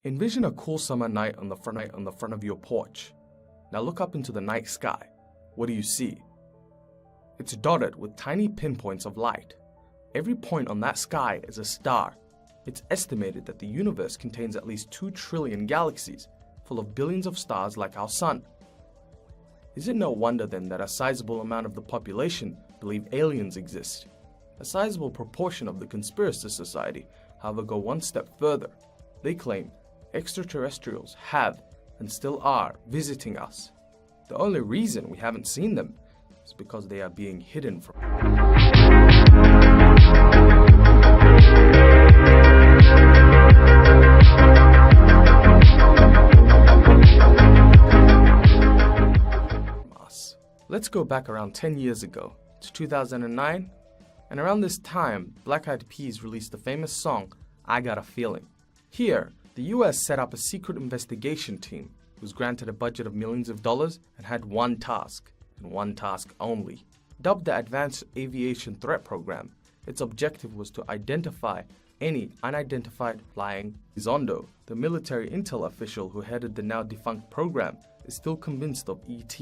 Envision a cool summer night on the front of your porch. Now look up into the night sky. What do you see? It's dotted with tiny pinpoints of light. Every point on that sky is a star. It's estimated that the universe contains at least 2 trillion galaxies, full of billions of stars like our sun. Is it no wonder then that a sizable amount of the population believe aliens exist? A sizable proportion of the Conspiracist society, however, go one step further. They claim extraterrestrials have and still are visiting us. The only reason we haven't seen them is because they are being hidden from us. Let's go back around 10 years ago to 2009, and around this time, Black Eyed Peas released the famous song, I Got a Feeling. Here, the US set up a secret investigation team who was granted a budget of millions of dollars and had one task, and one task only. Dubbed the Advanced Aviation Threa program, its objective was to identify any unidentified flying. Elizondo, the military intel official who headed the now defunct program, is still convinced of ET.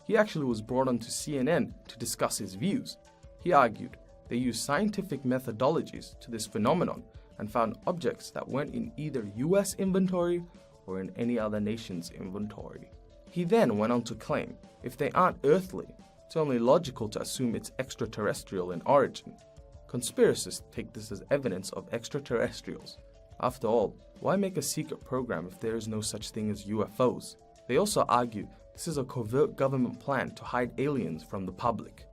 He actually was brought onto CNN to discuss his views. He argued they used scientific methodologies to this phenomenon and found objects that weren't in either US inventory or in any other nation's inventory. He then went on to claim, if they aren't earthly, it's only logical to assume it's extraterrestrial in origin. Conspiracists take this as evidence of extraterrestrials. After all, why make a secret program if there is no such thing as UFOs? They also argue this is a covert government plan to hide aliens from the public.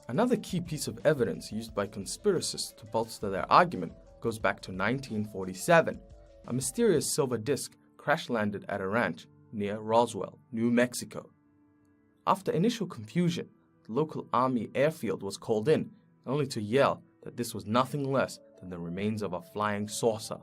Another key piece of evidence used by conspiracists to bolster their argument goes back to 1947. A mysterious silver disc crash-landed at a ranch near Roswell, New Mexico. After initial confusion, the local army airfield was called in, only to yell that this was nothing less than the remains of a flying saucer.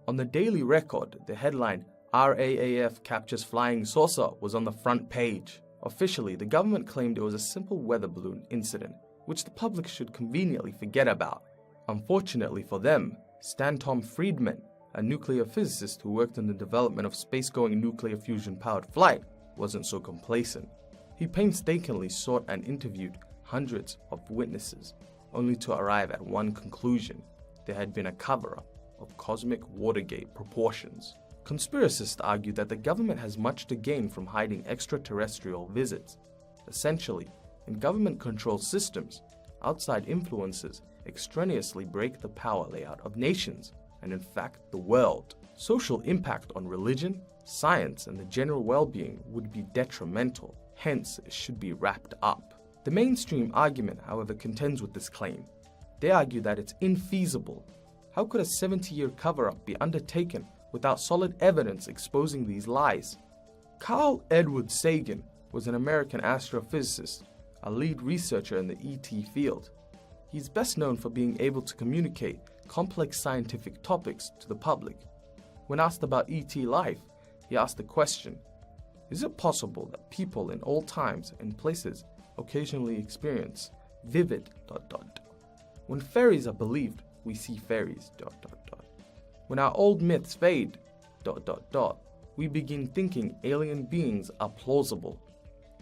On the Daily Record, the headline, RAAF captures flying saucer, was on the front page. Officially, the government claimed it was a simple weather balloon incident, which the public should conveniently forget about. Unfortunately for them, Stanton Friedman, a nuclear physicist who worked on the development of space-going nuclear fusion-powered flight, wasn't so complacent. He painstakingly sought and interviewed hundreds of witnesses, only to arrive at one conclusion: there had been a cover-up of cosmic Watergate proportions. Conspiracists argue that the government has much to gain from hiding extraterrestrial visits. Essentially, in government-controlled systems, outside influences extraneously break the power layout of nations, and in fact the world. Social impact on religion, science, and the general well-being would be detrimental, hence it should be wrapped up. The mainstream argument, however, contends with this claim. They argue that it's infeasible. How could a 70-year cover-up be undertaken without solid evidence exposing these lies? Carl Edward Sagan was an American astrophysicist, a lead researcher in the ET field. He's best known for being able to communicate complex scientific topics to the public. When asked about ET life, he asked the question, is it possible that people in all times and places occasionally experience vivid ... When fairies are believed, we see fairies ... When our old myths fade ... we begin thinking alien beings are plausible.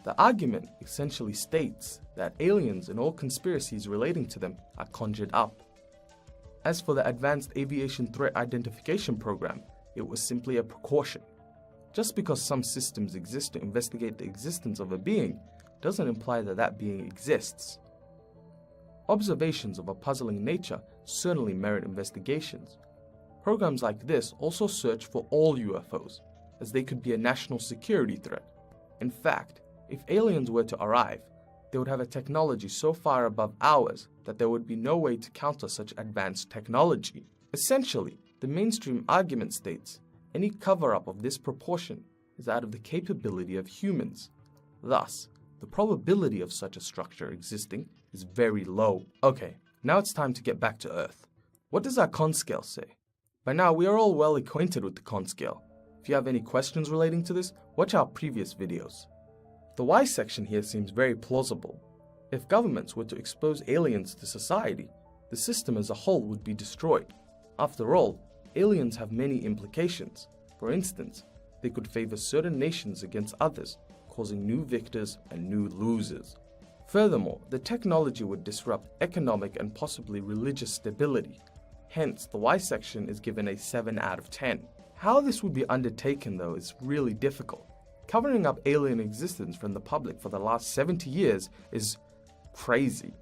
The argument essentially states that aliens and all conspiracies relating to them are conjured up. As for the Advanced Aviation Threa Identification Program, it was simply a precaution. Just because some systems exist to investigate the existence of a being doesn't imply that that being exists. Observations of a puzzling nature certainly merit investigations. Programs like this also search for all UFOs, as they could be a national security threat. In fact, if aliens were to arrive, they would have a technology so far above ours that there would be no way to counter such advanced technology. Essentially, the mainstream argument states any cover-up of this proportion is out of the capability of humans. Thus, the probability of such a structure existing is very low. Okay, now it's time to get back to Earth. What does our con scale say? By now, we are all well acquainted with the con scale. If you have any questions relating to this, watch our previous videos. The Y section here seems very plausible. If governments were to expose aliens to society, the system as a whole would be destroyed. After all, aliens have many implications. For instance, they could favor certain nations against others, causing new victors and new losers. Furthermore, the technology would disrupt economic and possibly religious stability. Hence, the Y section is given a 7 out of 10. How this would be undertaken, though, is really difficult. Covering up alien existence from the public for the last 70 years is crazy.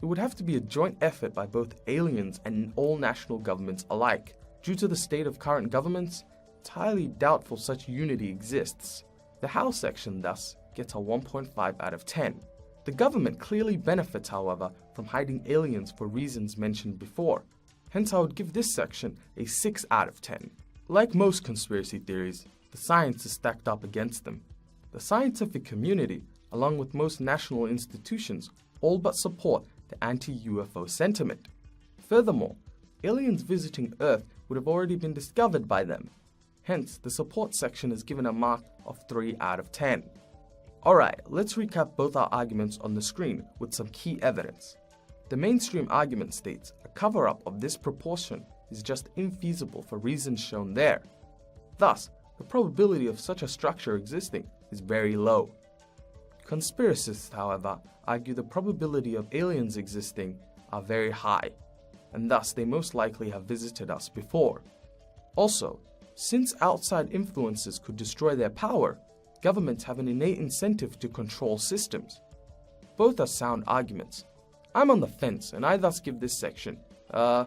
It would have to be a joint effort by both aliens and all national governments alike. Due to the state of current governments, it's highly doubtful such unity exists. The How section, thus, gets a 1.5 out of 10. The government clearly benefits, however, from hiding aliens for reasons mentioned before. Hence, I would give this section a 6 out of 10. Like most conspiracy theories, the science is stacked up against them. The scientific community, along with most national institutions, all but support the anti-UFO sentiment. Furthermore, aliens visiting Earth would have already been discovered by them. Hence, the support section is given a mark of 3 out of 10. Alright, let's recap both our arguments on the screen with some key evidence. The mainstream argument states a cover-up of this proportion is just infeasible for reasons shown there. Thus, the probability of such a structure existing is very low. Conspiracists, however, argue the probability of aliens existing are very high, and thus they most likely have visited us before. Also, since outside influences could destroy their power, governments have an innate incentive to control systems. Both are sound arguments. I'm on the fence, and I thus give this section 5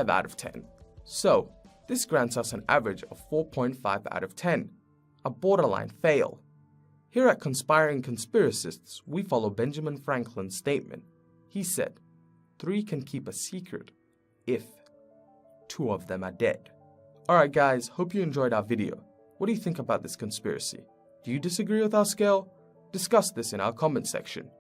out of 10. So, this grants us an average of 4.5 out of 10, a borderline fail. Here at Conspiring Conspiracists, we follow Benjamin Franklin's statement. He said, 3 can keep a secret if 2 of them are dead. Alright guys, hope you enjoyed our video. What do you think about this conspiracy? Do you disagree with our scale? Discuss this in our comment section.